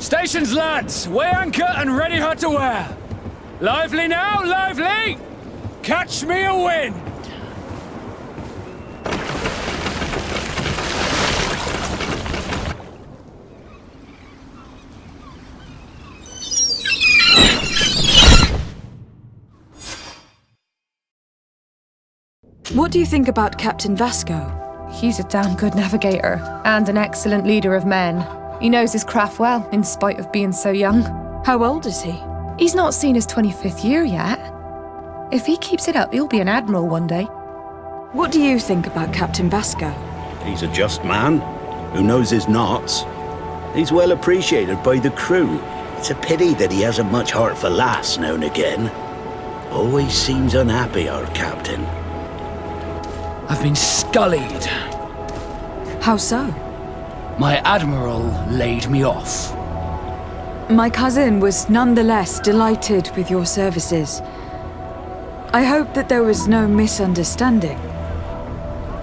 Stations, lads! Weigh anchor and ready her to wear! Lively now, lively! Catch me a wind! What do you think about Captain Vasco? He's a damn good navigator, and an excellent leader of men. He knows his craft well, in spite of being so young. How old is he? He's not seen his 25th year yet. If he keeps it up, he'll be an admiral one day. What do you think about Captain Vasco? He's a just man, who knows his knots. He's well appreciated by the crew. It's a pity that he hasn't much heart for laughs now and again. Always seems unhappy, our captain. I've been scullied. How so? My admiral laid me off. My cousin was nonetheless delighted with your services. I hope that there was no misunderstanding.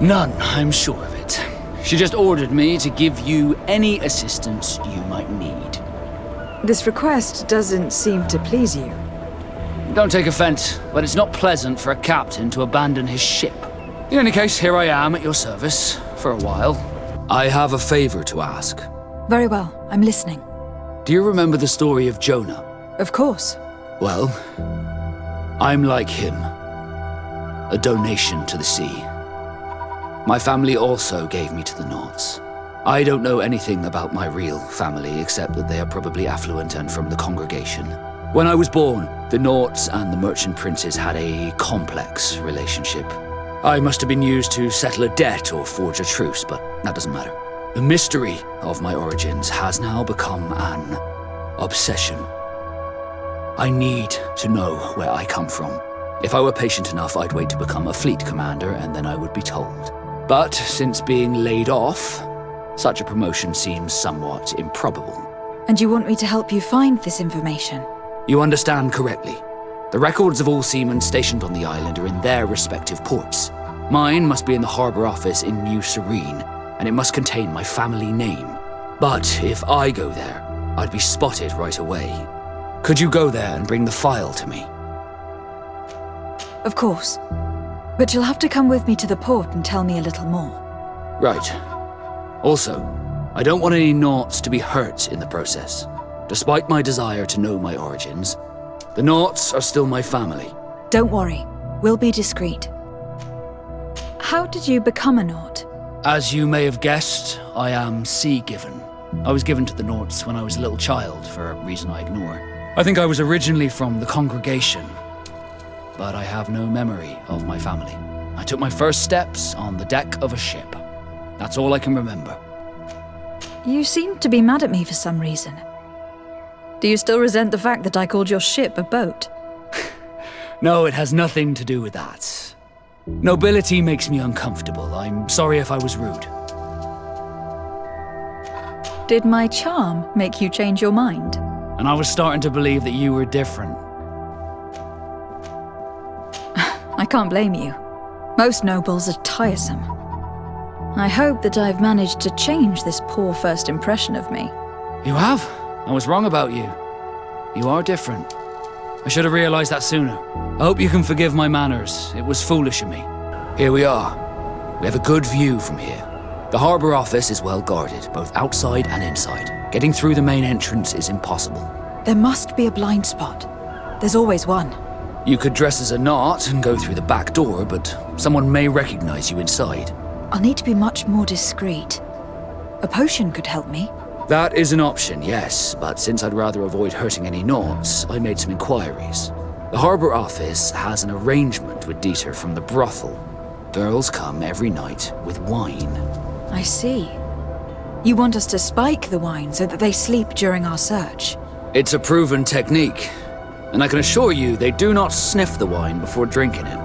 None, I'm sure of it. She just ordered me to give you any assistance you might need. This request doesn't seem to please you. Don't take offense, but it's not pleasant for a captain to abandon his ship. In any case, here I am at your service, for a while. I have a favor to ask. Very well, I'm listening. Do you remember the story of Jonah? Of course. Well, I'm like him. A donation to the sea. My family also gave me to the Nauts. I don't know anything about my real family, except that they are probably affluent and from the congregation. When I was born, the Nauts and the merchant princes had a complex relationship. I must have been used to settle a debt or forge a truce, but that doesn't matter. The mystery of my origins has now become an obsession. I need to know where I come from. If I were patient enough, I'd wait to become a fleet commander, and then I would be told. But since being laid off, such a promotion seems somewhat improbable. And you want me to help you find this information? You understand correctly. The records of all seamen stationed on the island are in their respective ports. Mine must be in the harbour office in New Serene, and it must contain my family name. But if I go there, I'd be spotted right away. Could you go there and bring the file to me? Of course. But you'll have to come with me to the port and tell me a little more. Right. Also, I don't want any Nauts to be hurt in the process. Despite my desire to know my origins, the Nauts are still my family. Don't worry. We'll be discreet. How did you become a Naut? As you may have guessed, I am sea-given. I was given to the Nauts when I was a little child, for a reason I ignore. I think I was originally from the congregation, but I have no memory of my family. I took my first steps on the deck of a ship. That's all I can remember. You seem to be mad at me for some reason. Do you still resent the fact that I called your ship a boat? No, it has nothing to do with that. Nobility makes me uncomfortable. I'm sorry if I was rude. Did my charm make you change your mind? And I was starting to believe that you were different. I can't blame you. Most nobles are tiresome. I hope that I've managed to change this poor first impression of me. You have? I was wrong about you. You are different. I should have realized that sooner. I hope you can forgive my manners. It was foolish of me. Here we are. We have a good view from here. The harbour office is well guarded, both outside and inside. Getting through the main entrance is impossible. There must be a blind spot. There's always one. You could dress as a Naut and go through the back door, but someone may recognize you inside. I'll need to be much more discreet. A potion could help me. That is an option, yes, but since I'd rather avoid hurting any Nauts, I made some inquiries. The harbour office has an arrangement with Dieter from the brothel. Girls come every night with wine. I see. You want us to spike the wine so that they sleep during our search? It's a proven technique, and I can assure you they do not sniff the wine before drinking it.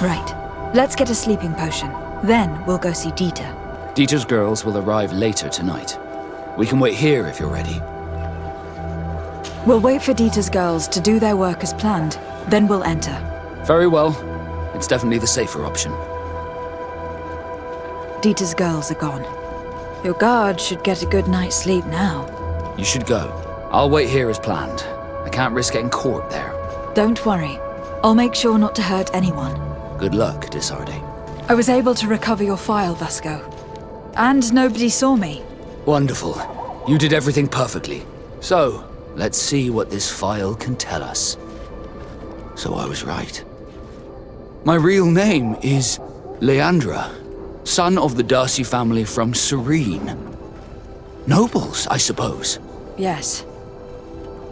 Right. Let's get a sleeping potion. Then we'll go see Dieter. Dieter's girls will arrive later tonight. We can wait here if you're ready. We'll wait for Dieter's girls to do their work as planned, then we'll enter. Very well. It's definitely the safer option. Dieter's girls are gone. Your guard should get a good night's sleep now. You should go. I'll wait here as planned. I can't risk getting caught there. Don't worry. I'll make sure not to hurt anyone. Good luck, de Sardet. I was able to recover your file, Vasco. And nobody saw me. Wonderful. You did everything perfectly. So, let's see what this file can tell us. So I was right. My real name is Leandra, son of the Darcy family from Serene. Nobles, I suppose. Yes.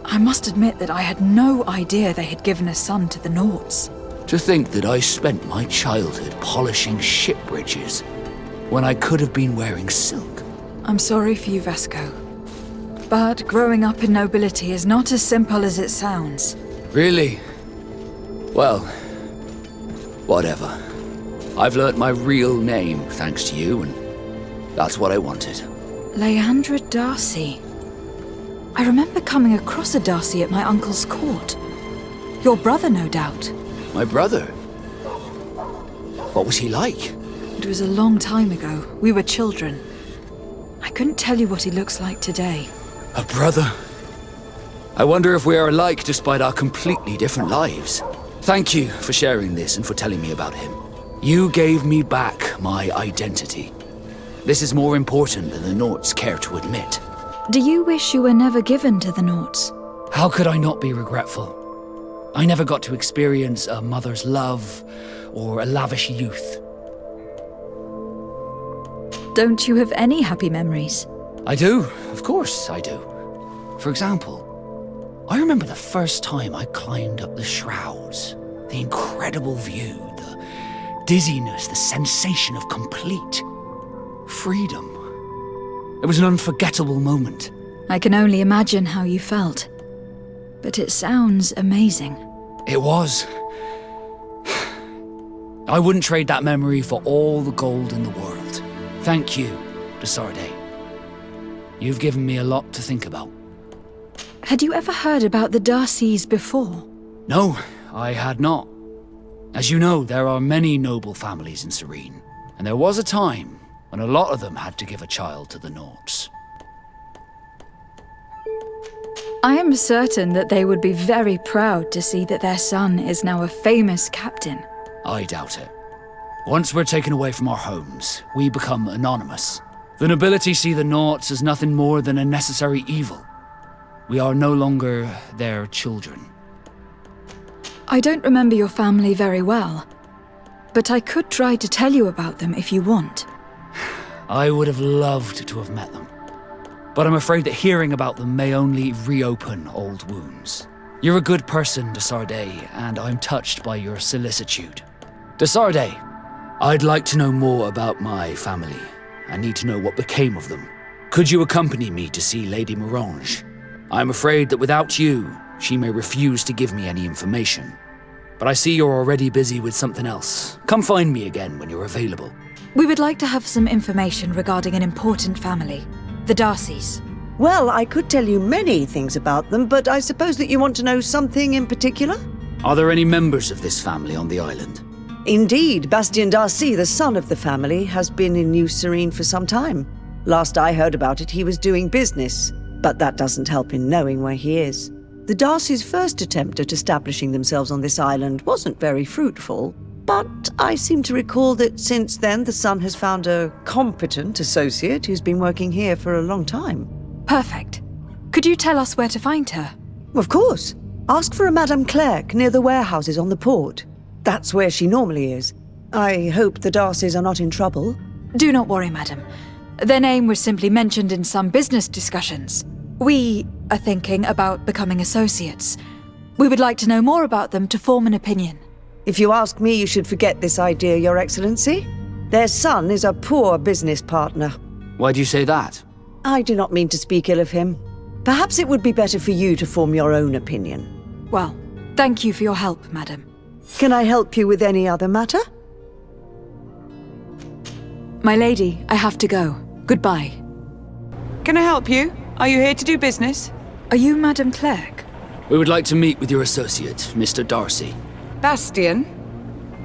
I must admit that I had no idea they had given a son to the Nauts. To think that I spent my childhood polishing ship bridges when I could have been wearing silk. I'm sorry for you, Vasco. But growing up in nobility is not as simple as it sounds. Really? Well, whatever. I've learnt my real name thanks to you, and that's what I wanted. Leandra Darcy. I remember coming across a Darcy at my uncle's court. Your brother, no doubt. My brother? What was he like? It was a long time ago. We were children. I couldn't tell you what he looks like today. A brother? I wonder if we are alike despite our completely different lives. Thank you for sharing this and for telling me about him. You gave me back my identity. This is more important than the Nauts care to admit. Do you wish you were never given to the Nauts? How could I not be regretful? I never got to experience a mother's love or a lavish youth. Don't you have any happy memories? I do, of course I do. For example, I remember the first time I climbed up the shrouds. The incredible view, the dizziness, the sensation of complete freedom. It was an unforgettable moment. I can only imagine how you felt. But it sounds amazing. It was. I wouldn't trade that memory for all the gold in the world. Thank you, de Sardet. You've given me a lot to think about. Had you ever heard about the Darcys before? No, I had not. As you know, there are many noble families in Serene, and there was a time when a lot of them had to give a child to the Nauts. I am certain that they would be very proud to see that their son is now a famous captain. I doubt it. Once we're taken away from our homes, we become anonymous. The nobility see the Nauts as nothing more than a necessary evil. We are no longer their children. I don't remember your family very well, but I could try to tell you about them if you want. I would have loved to have met them, but I'm afraid that hearing about them may only reopen old wounds. You're a good person, de Sardet, and I'm touched by your solicitude. De Sardet, I'd like to know more about my family. I need to know what became of them. Could you accompany me to see Lady Morange? I'm afraid that without you, she may refuse to give me any information. But I see you're already busy with something else. Come find me again when you're available. We would like to have some information regarding an important family, the Darcys. Well, I could tell you many things about them, but I suppose that you want to know something in particular? Are there any members of this family on the island? Indeed, Bastien Darcy, the son of the family, has been in New Serene for some time. Last I heard about it, he was doing business, but that doesn't help in knowing where he is. The Darcys' first attempt at establishing themselves on this island wasn't very fruitful, but I seem to recall that since then the son has found a competent associate who's been working here for a long time. Perfect. Could you tell us where to find her? Of course. Ask for a Madame Clerc near the warehouses on the port. That's where she normally is. I hope the Darcys are not in trouble. Do not worry, madam. Their name was simply mentioned in some business discussions. We are thinking about becoming associates. We would like to know more about them to form an opinion. If you ask me, you should forget this idea, Your Excellency. Their son is a poor business partner. Why do you say that? I do not mean to speak ill of him. Perhaps it would be better for you to form your own opinion. Well, thank you for your help, madam. Can I help you with any other matter? My lady, I have to go. Goodbye. Can I help you? Are you here to do business? Are you Madame Clerc? We would like to meet with your associate, Mr. Darcy. Bastien?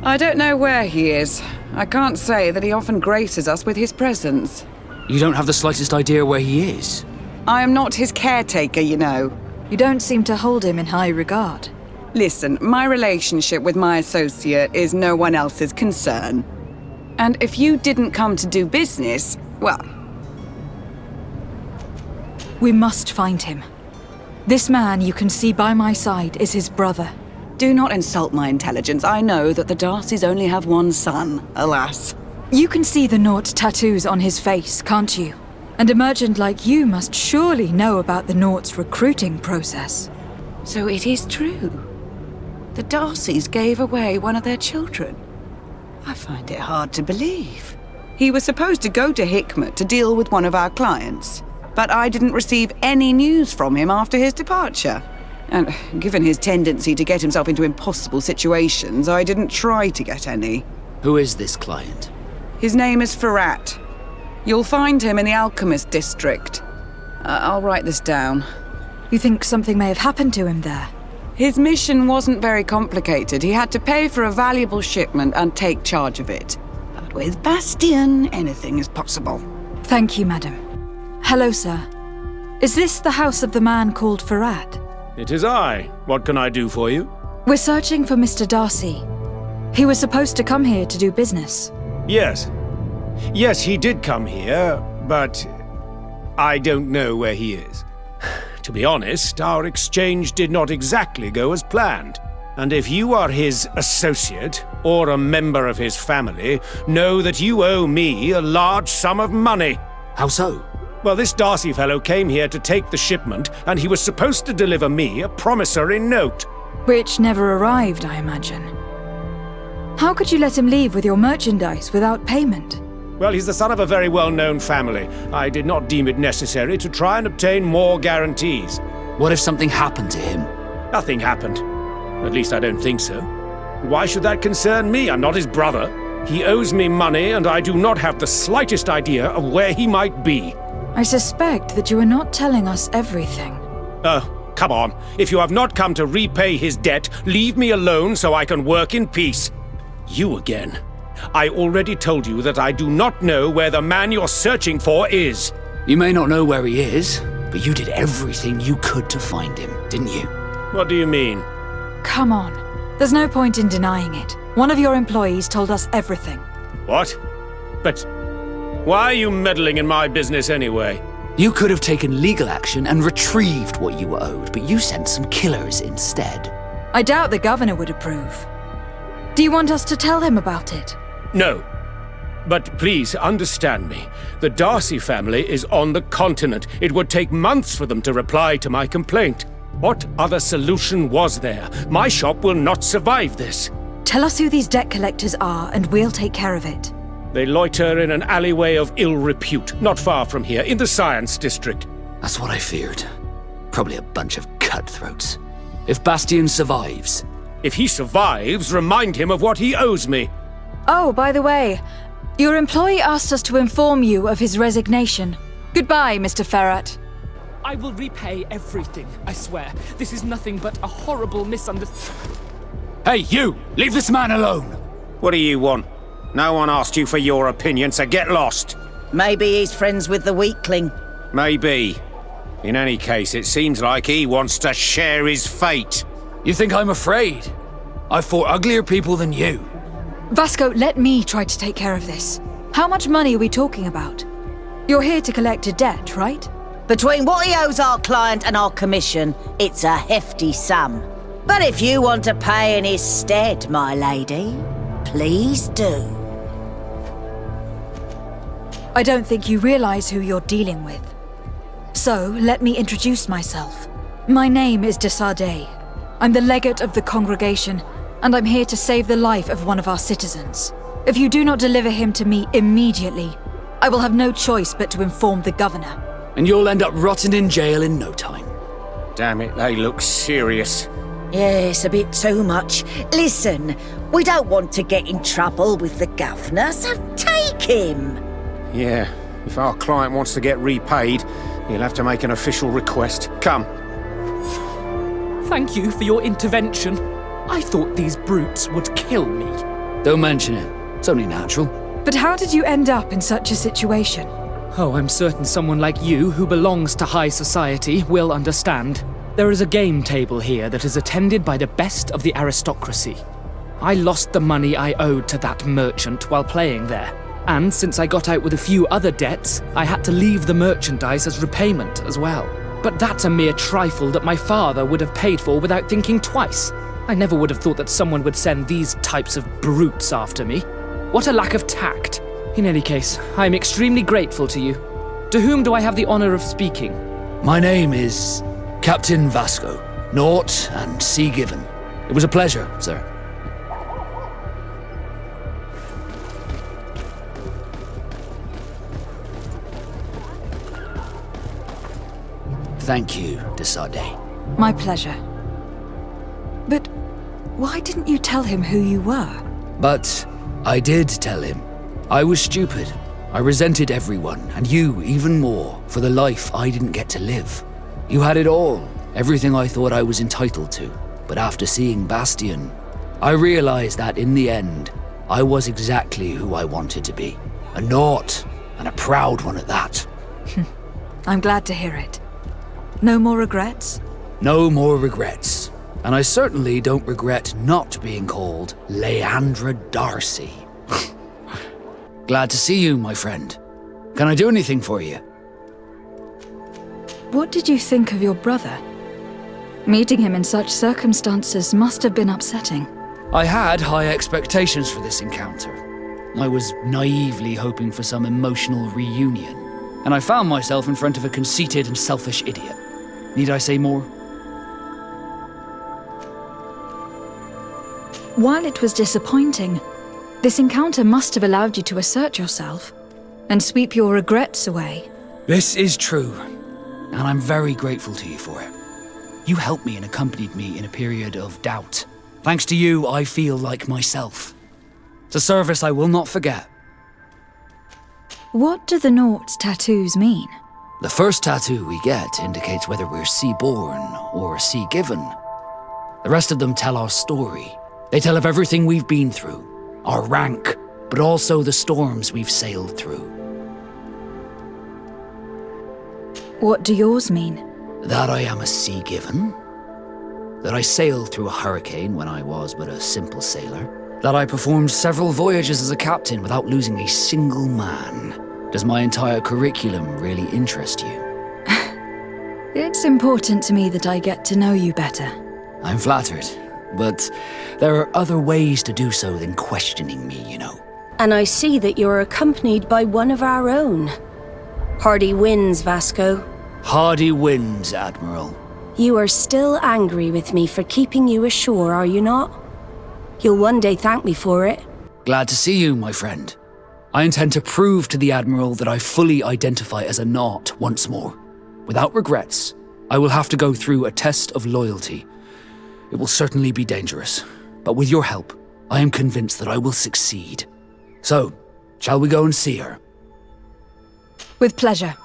I don't know where he is. I can't say that he often graces us with his presence. You don't have the slightest idea where he is? I am not his caretaker, you know. You don't seem to hold him in high regard. Listen, my relationship with my associate is no one else's concern. And if you didn't come to do business, well... We must find him. This man you can see by my side is his brother. Do not insult my intelligence. I know that the Darcys only have one son, alas. You can see the Naught tattoos on his face, can't you? And a merchant like you must surely know about the Naught's recruiting process. So it is true. The Darcys gave away one of their children. I find it hard to believe. He was supposed to go to Hikmet to deal with one of our clients, but I didn't receive any news from him after his departure. And given his tendency to get himself into impossible situations, I didn't try to get any. Who is this client? His name is Sardet. You'll find him in the Alchemist District. I'll write this down. You think something may have happened to him there? His mission wasn't very complicated. He had to pay for a valuable shipment and take charge of it. But with Bastion, anything is possible. Thank you, madam. Hello, sir. Is this the house of the man called Farad? It is I. What can I do for you? We're searching for Mr. Darcy. He was supposed to come here to do business. Yes. Yes, he did come here, but I don't know where he is. To be honest, our exchange did not exactly go as planned. And if you are his associate, or a member of his family, know that you owe me a large sum of money. How so? Well, this Darcy fellow came here to take the shipment, and he was supposed to deliver me a promissory note. Which never arrived, I imagine. How could you let him leave with your merchandise without payment? Well, he's the son of a very well-known family. I did not deem it necessary to try and obtain more guarantees. What if something happened to him? Nothing happened. At least I don't think so. Why should that concern me? I'm not his brother. He owes me money, and I do not have the slightest idea of where he might be. I suspect that you are not telling us everything. Oh, come on. If you have not come to repay his debt, leave me alone so I can work in peace. You again. I already told you that I do not know where the man you're searching for is. You may not know where he is, but you did everything you could to find him, didn't you? What do you mean? Come on. There's no point in denying it. One of your employees told us everything. What? But why are you meddling in my business anyway? You could have taken legal action and retrieved what you were owed, but you sent some killers instead. I doubt the governor would approve. Do you want us to tell him about it? No. But please understand me. The Darcy family is on the continent. It would take months for them to reply to my complaint. What other solution was there? My shop will not survive this. Tell us who these debt collectors are and we'll take care of it. They loiter in an alleyway of ill repute, not far from here, in the Science District. That's what I feared. Probably a bunch of cutthroats. If Bastion survives... If he survives, remind him of what he owes me. Oh, by the way, your employee asked us to inform you of his resignation. Goodbye, Mr. Farrat. I will repay everything, I swear. This is nothing but a horrible misunderstanding. Hey, you! Leave this man alone! What do you want? No one asked you for your opinion, so get lost. Maybe he's friends with the weakling. Maybe. In any case, it seems like he wants to share his fate. You think I'm afraid? I've fought uglier people than you. Vasco, let me try to take care of this. How much money are we talking about? You're here to collect a debt, right? Between what he owes our client and our commission, it's a hefty sum. But if you want to pay in his stead, my lady, please do. I don't think you realize who you're dealing with. So, let me introduce myself. My name is de Sardet. I'm the legate of the congregation, and I'm here to save the life of one of our citizens. If you do not deliver him to me immediately, I will have no choice but to inform the governor. And you'll end up rotting in jail in no time. Damn it, they look serious. Yes, a bit too much. Listen, we don't want to get in trouble with the governor, so take him. Yeah, if our client wants to get repaid, he'll have to make an official request. Come. Thank you for your intervention. I thought these brutes would kill me. Don't mention it. It's only natural. But how did you end up in such a situation? Oh, I'm certain someone like you, who belongs to high society, will understand. There is a game table here that is attended by the best of the aristocracy. I lost the money I owed to that merchant while playing there. And since I got out with a few other debts, I had to leave the merchandise as repayment as well. But that's a mere trifle that my father would have paid for without thinking twice. I never would have thought that someone would send these types of brutes after me. What a lack of tact. In any case, I am extremely grateful to you. To whom do I have the honor of speaking? My name is Captain Vasco, Naught and Sea Given. It was a pleasure, sir. Thank you, Sardet. My pleasure. But why didn't you tell him who you were? But I did tell him. I was stupid. I resented everyone, and you even more, for the life I didn't get to live. You had it all, everything I thought I was entitled to. But after seeing Bastion, I realized that in the end, I was exactly who I wanted to be. A naught, and a proud one at that. I'm glad to hear it. No more regrets? No more regrets. And I certainly don't regret not being called Leandra Darcy. Glad to see you, my friend. Can I do anything for you? What did you think of your brother? Meeting him in such circumstances must have been upsetting. I had high expectations for this encounter. I was naively hoping for some emotional reunion, and I found myself in front of a conceited and selfish idiot. Need I say more? While it was disappointing, this encounter must have allowed you to assert yourself and sweep your regrets away. This is true, and I'm very grateful to you for it. You helped me and accompanied me in a period of doubt. Thanks to you, I feel like myself. It's a service I will not forget. What do the Naught's tattoos mean? The first tattoo we get indicates whether we're sea-born or sea-given. The rest of them tell our story. They tell of everything we've been through, our rank, but also the storms we've sailed through. What do yours mean? That I am a sea-given. That I sailed through a hurricane when I was but a simple sailor. That I performed several voyages as a captain without losing a single man. Does my entire curriculum really interest you? It's important to me that I get to know you better. I'm flattered, but there are other ways to do so than questioning me, you know. And I see that you're accompanied by one of our own. Hardy winds, Vasco. Hardy winds, Admiral. You are still angry with me for keeping you ashore, are you not? You'll one day thank me for it. Glad to see you, my friend. I intend to prove to the Admiral that I fully identify as a Naut once more. Without regrets, I will have to go through a test of loyalty. It will certainly be dangerous, but with your help, I am convinced that I will succeed. So, shall we go and see her? With pleasure.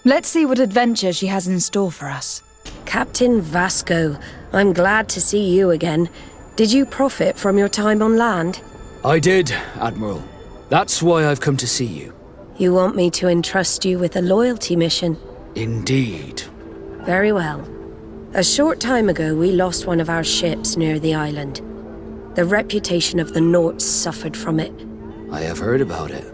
Let's see what adventure she has in store for us. Captain Vasco, I'm glad to see you again. Did you profit from your time on land? I did, Admiral. That's why I've come to see you. You want me to entrust you with a loyalty mission? Indeed. Very well. A short time ago, we lost one of our ships near the island. The reputation of the Naughts suffered from it. I have heard about it.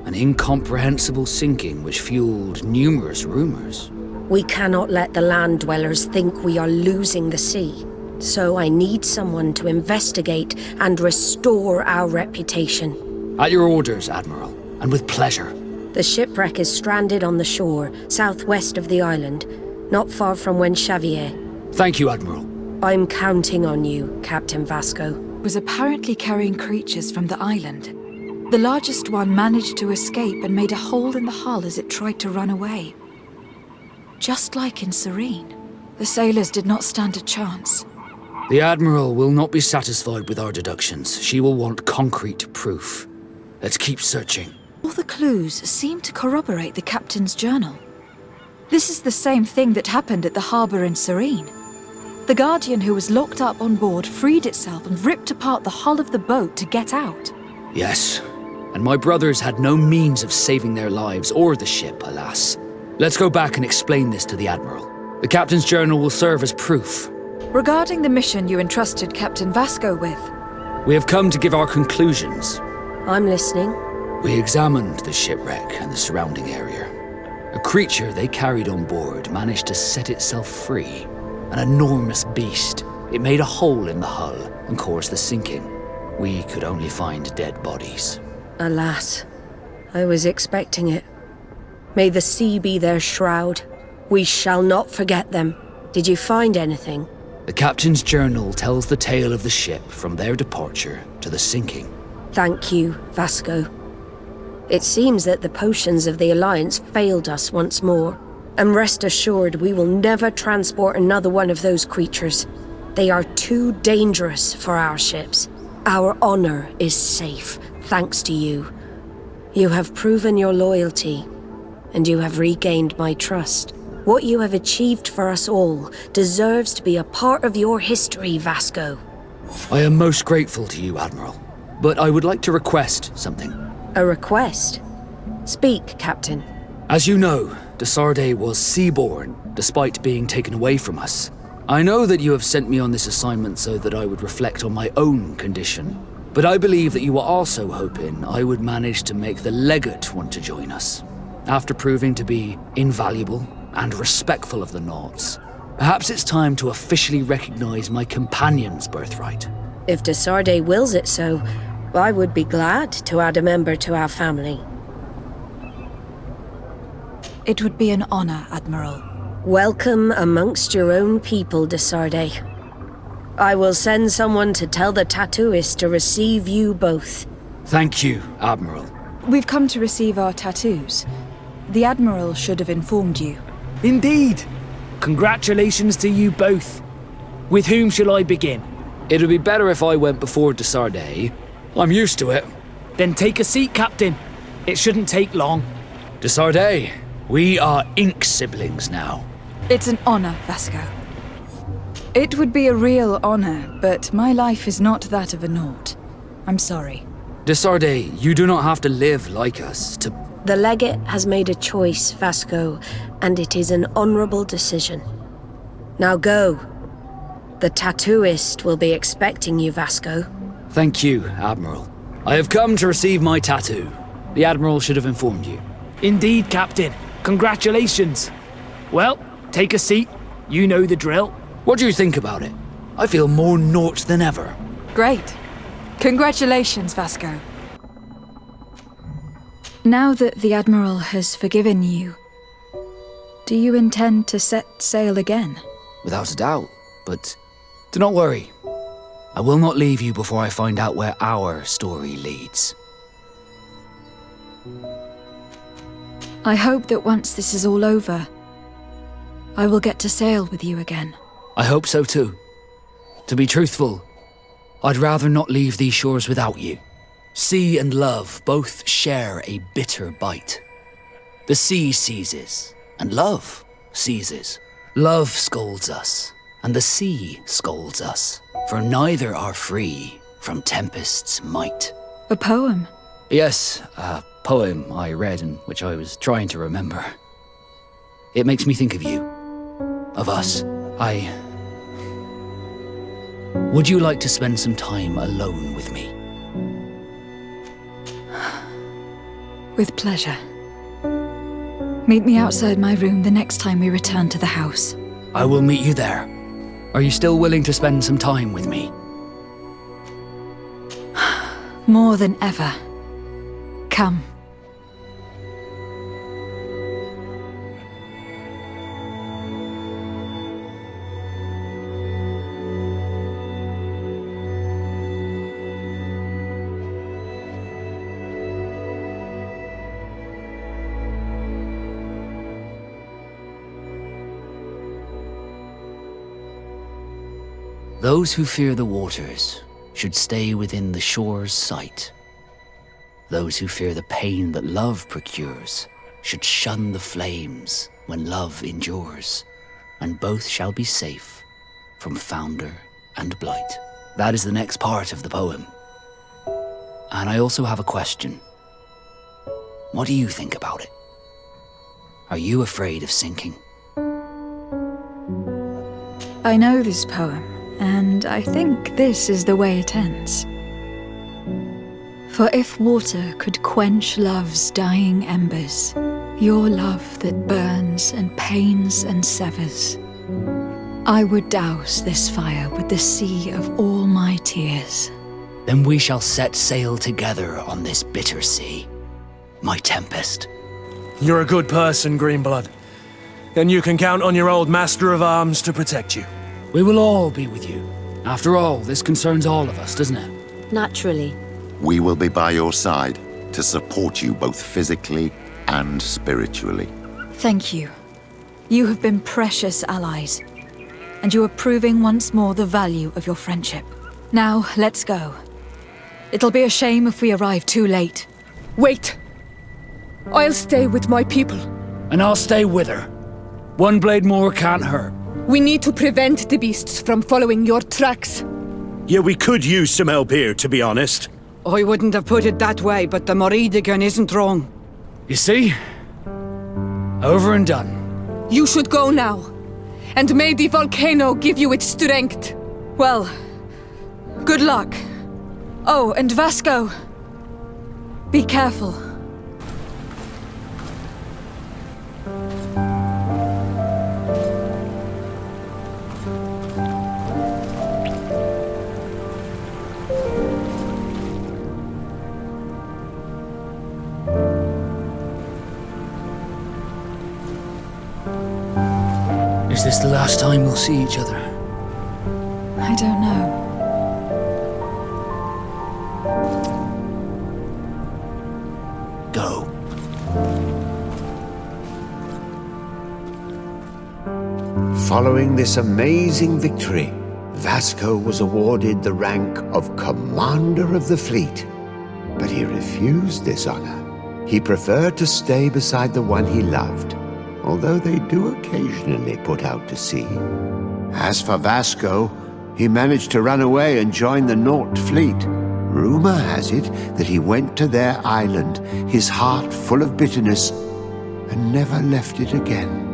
An incomprehensible sinking which fueled numerous rumors. We cannot let the land dwellers think we are losing the sea. So I need someone to investigate and restore our reputation. At your orders, Admiral, and with pleasure. The shipwreck is stranded on the shore, southwest of the island, not far from Xavier. Thank you, Admiral. I'm counting on you, Captain Vasco. Was apparently carrying creatures from the island. The largest one managed to escape and made a hole in the hull as it tried to run away. Just like in Serene, the sailors did not stand a chance. The Admiral will not be satisfied with our deductions. She will want concrete proof. Let's keep searching. All the clues seem to corroborate the captain's journal. This is the same thing that happened at the harbour in Serene. The Guardian who was locked up on board freed itself and ripped apart the hull of the boat to get out. Yes, and my brothers had no means of saving their lives or the ship, alas. Let's go back and explain this to the Admiral. The Captain's Journal will serve as proof. Regarding the mission you entrusted Captain Vasco with, We have come to give our conclusions. I'm listening. We examined the shipwreck and the surrounding area. A creature they carried on board managed to set itself free. An enormous beast. It made a hole in the hull and caused the sinking. We could only find dead bodies. Alas, I was expecting it. May the sea be their shroud. We shall not forget them. Did you find anything? The Captain's Journal tells the tale of the ship from their departure to the sinking. Thank you, Vasco. It seems that the potions of the Alliance failed us once more. And rest assured, we will never transport another one of those creatures. They are too dangerous for our ships. Our honor is safe, thanks to you. You have proven your loyalty, and you have regained my trust. What you have achieved for us all deserves to be a part of your history, Vasco. I am most grateful to you, Admiral. But I would like to request something. A request? Speak, Captain. As you know, de Sardet was seaborn, despite being taken away from us. I know that you have sent me on this assignment so that I would reflect on my own condition. But I believe that you were also hoping I would manage to make the legate want to join us. After proving to be invaluable and respectful of the Nauts, perhaps it's time to officially recognize my companion's birthright. If de Sardet wills it so, I would be glad to add a member to our family. it would be an honor, Admiral. Welcome amongst your own people, de Sardet. I will send someone to tell the tattooist to receive you both. Thank you, Admiral. We've come to receive our tattoos. The Admiral should have informed you. Indeed. Congratulations to you both. With whom shall I begin? It would be better if I went before de Sardet. I'm used to it. Then take a seat, Captain. It shouldn't take long. De Sardet, we are ink siblings now. It's an honor, Vasco. It would be a real honor, but my life is not that of a Naut. I'm sorry. De Sardet, you do not have to live like us to... The legate has made a choice, Vasco, and it is an honorable decision. Now go. The tattooist will be expecting you, Vasco. Thank you, Admiral. I have come to receive my tattoo. The Admiral should have informed you. Indeed, Captain. Congratulations. Well, take a seat. You know the drill. What do you think about it? I feel more Naut than ever. Great. Congratulations, Vasco. Now that the Admiral has forgiven you, do you intend to set sail again? Without a doubt, but do not worry. I will not leave you before I find out where our story leads. I hope that once this is all over, I will get to sail with you again. I hope so too. To be truthful, I'd rather not leave these shores without you. Sea and love both share a bitter bite. The sea seizes, and love seizes. Love scolds us, and the sea scolds us, for neither are free from tempest's might. A poem? Yes, a poem I read and which I was trying to remember. It makes me think of you, of us. Would you like to spend some time alone with me? With pleasure. Meet me outside my room the next time we return to the house. I will meet you there. Are you still willing to spend some time with me? More than ever. Come. Those who fear the waters should stay within the shore's sight. Those who fear the pain that love procures should shun the flames when love endures, and both shall be safe from founder and blight. That is the next part of the poem. And I also have a question. What do you think about it? Are you afraid of sinking? I know this poem, and I think this is the way it ends. For if water could quench love's dying embers, your love that burns and pains and severs, I would douse this fire with the sea of all my tears. Then we shall set sail together on this bitter sea, my tempest. You're a good person, Greenblood. And you can count on your old master of arms to protect you. We will all be with you. After all, this concerns all of us, doesn't it? Naturally. We will be by your side to support you both physically and spiritually. Thank you. You have been precious allies, and you are proving once more the value of your friendship. Now, let's go. It'll be a shame if we arrive too late. Wait! I'll stay with my people. And I'll stay with her. One blade more can't hurt. We need to prevent the beasts from following your tracks. Yeah, we could use some help here, to be honest. I wouldn't have put it that way, but the Morridigan isn't wrong. You see? Over and done. You should go now. And may the volcano give you its strength. Well, good luck. Oh, and Vasco. Be careful. Is this the last time we'll see each other? I don't know. Go. Following this amazing victory, Vasco was awarded the rank of Commander of the Fleet. But he refused this honor. He preferred to stay beside the one he loved, although they do occasionally put out to sea. As for Vasco, he managed to run away and join the Naut fleet. Rumor has it that he went to their island, his heart full of bitterness, and never left it again.